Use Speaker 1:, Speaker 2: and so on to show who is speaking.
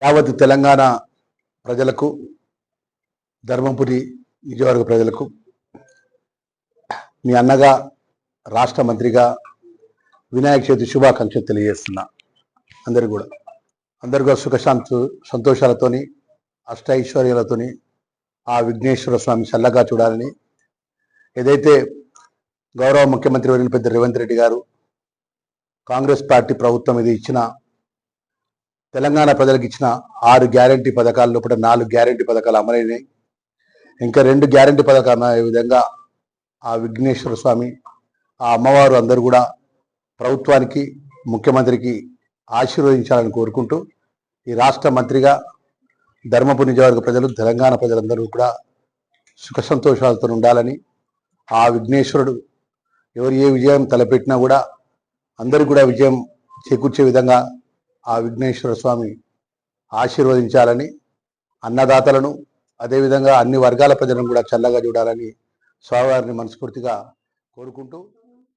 Speaker 1: యావత్ తెలంగాణ ప్రజలకు, ధర్మపురి నియోజకవర్గ ప్రజలకు మీ అన్నగా, రాష్ట్ర మంత్రిగా వినాయక చవితి శుభాకాంక్షలు తెలియజేస్తున్నా. అందరు కూడా సంతోషాలతోని, అష్టైశ్వర్యాలతోని ఆ విఘ్నేశ్వర స్వామి చల్లగా చూడాలని, ఏదైతే గౌరవ ముఖ్యమంత్రి వర్యులు పెద్ద రేవంత్ రెడ్డి గారు కాంగ్రెస్ పార్టీ ప్రభుత్వం ఇది ఇచ్చిన తెలంగాణ ప్రజలకు ఇచ్చిన 6 గ్యారంటీ పథకాల లోపల 4 గ్యారంటీ పథకాలు అమలైనాయి. ఇంకా 2 గ్యారంటీ పథకాలు అనే విధంగా ఆ విఘ్నేశ్వర స్వామి, ఆ అమ్మవారు అందరూ కూడా ప్రభుత్వానికి, ముఖ్యమంత్రికి ఆశీర్వదించాలని కోరుకుంటూ, ఈ రాష్ట్ర మంత్రిగా ధర్మపురి నియోజకవర్గ ప్రజలు, తెలంగాణ ప్రజలందరూ కూడా సుఖ సంతోషాలతో ఉండాలని, ఆ విఘ్నేశ్వరుడు ఎవరు ఏ విజయం తలపెట్టినా కూడా అందరికీ కూడా విజయం చేకూర్చే విధంగా ఆ విఘ్నేశ్వర స్వామి ఆశీర్వదించాలని, అన్నదాతలను అదేవిధంగా అన్ని వర్గాల ప్రజలను కూడా చల్లగా చూడాలని స్వామివారిని మనస్ఫూర్తిగా కోరుకుంటూ